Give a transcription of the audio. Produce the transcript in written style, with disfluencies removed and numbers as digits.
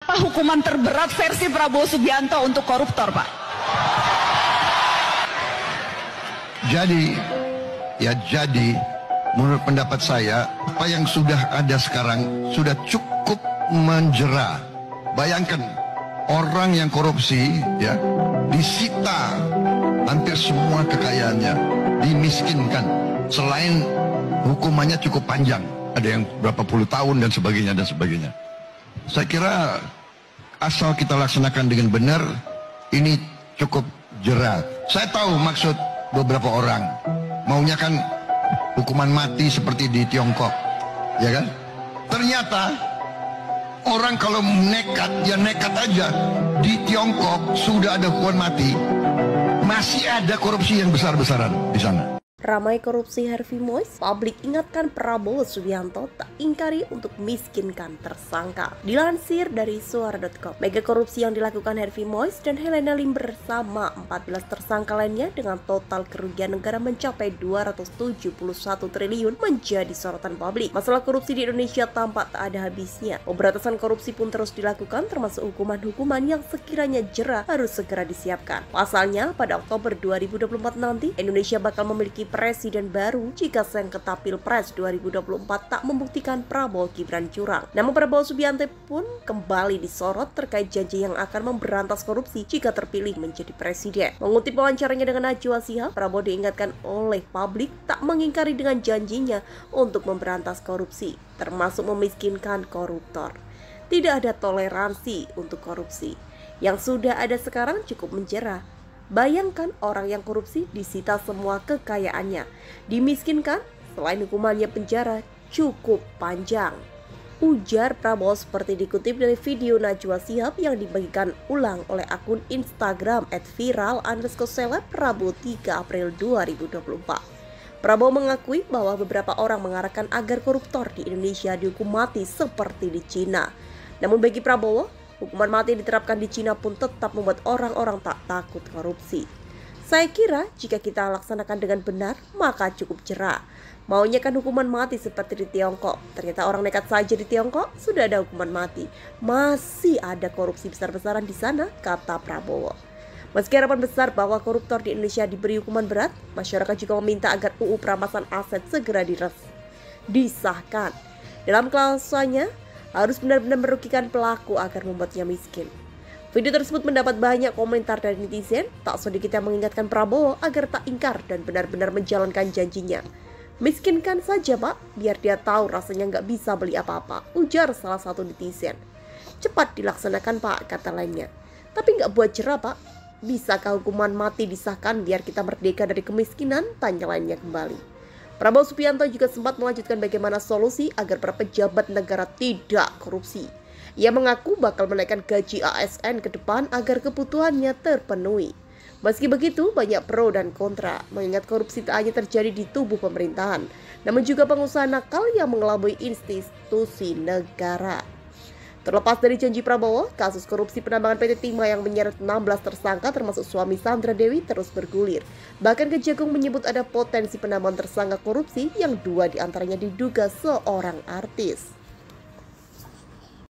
Apa hukuman terberat versi Prabowo Subianto untuk koruptor, Pak? Jadi, menurut pendapat saya, apa yang sudah ada sekarang sudah cukup menjera. Bayangkan, orang yang korupsi, ya, disita hampir semua kekayaannya, dimiskinkan. Selain hukumannya cukup panjang, ada yang berapa puluh tahun dan sebagainya. Saya kira asal kita laksanakan dengan benar, ini cukup jera. Saya tahu maksud beberapa orang, maunya kan hukuman mati seperti di Tiongkok, ya kan? Ternyata orang kalau nekat, ya nekat aja. Di Tiongkok sudah ada hukuman mati, masih ada korupsi yang besar-besaran di sana. Ramai korupsi Harvey Mois, publik ingatkan Prabowo Subianto tak ingkari untuk miskinkan tersangka. Dilansir dari suara.com, mega korupsi yang dilakukan Harvey Mois dan Helena Lim bersama 14 tersangka lainnya dengan total kerugian negara mencapai 271 triliun menjadi sorotan publik. Masalah korupsi di Indonesia tampak tak ada habisnya. Pemberantasan korupsi pun terus dilakukan, termasuk hukuman-hukuman yang sekiranya jera harus segera disiapkan. Pasalnya, pada Oktober 2024 nanti, Indonesia bakal memiliki presiden baru jika sengketa Pilpres 2024 tak membuktikan Prabowo Gibran curang. Namun Prabowo Subianto pun kembali disorot terkait janji yang akan memberantas korupsi jika terpilih menjadi presiden. Mengutip wawancaranya dengan Najwa Shihab, Prabowo diingatkan oleh publik tak mengingkari dengan janjinya untuk memberantas korupsi, termasuk memiskinkan koruptor. Tidak ada toleransi untuk korupsi. Yang sudah ada sekarang cukup menjera. Bayangkan orang yang korupsi disita semua kekayaannya, dimiskinkan, selain hukumannya penjara cukup panjang. Ujar Prabowo seperti dikutip dari video Najwa Shihab yang dibagikan ulang oleh akun Instagram @viral_celeb Rabu 3 April 2024. Prabowo mengakui bahwa beberapa orang mengarahkan agar koruptor di Indonesia dihukum mati seperti di Cina. Namun bagi Prabowo, hukuman mati yang diterapkan di Cina pun tetap membuat orang-orang tak takut korupsi. Saya kira jika kita laksanakan dengan benar, maka cukup jera. Maunya kan hukuman mati seperti di Tiongkok. Ternyata orang nekat saja di Tiongkok sudah ada hukuman mati. Masih ada korupsi besar-besaran di sana, kata Prabowo. Meski harapan besar bahwa koruptor di Indonesia diberi hukuman berat, masyarakat juga meminta agar UU Perampasan Aset segera disahkan. Dalam klausanya, harus benar-benar merugikan pelaku agar membuatnya miskin. Video tersebut mendapat banyak komentar dari netizen, tak sedikit yang mengingatkan Prabowo agar tak ingkar dan benar-benar menjalankan janjinya. Miskinkan saja Pak, biar dia tahu rasanya nggak bisa beli apa-apa, ujar salah satu netizen. Cepat dilaksanakan Pak, kata lainnya. Tapi nggak buat jera Pak, bisakah hukuman mati disahkan biar kita merdeka dari kemiskinan, tanya lainnya kembali. Prabowo Subianto juga sempat melanjutkan bagaimana solusi agar para pejabat negara tidak korupsi. Ia mengaku bakal menaikkan gaji ASN ke depan agar kebutuhannya terpenuhi. Meski begitu, banyak pro dan kontra, mengingat korupsi tak hanya terjadi di tubuh pemerintahan, namun juga pengusaha nakal yang mengelabui institusi negara. Terlepas dari janji Prabowo, kasus korupsi penambangan PT Timah yang menyeret 16 tersangka termasuk suami Sandra Dewi terus bergulir. Bahkan Kejagung menyebut ada potensi penambahan tersangka korupsi yang 2 diantaranya diduga seorang artis.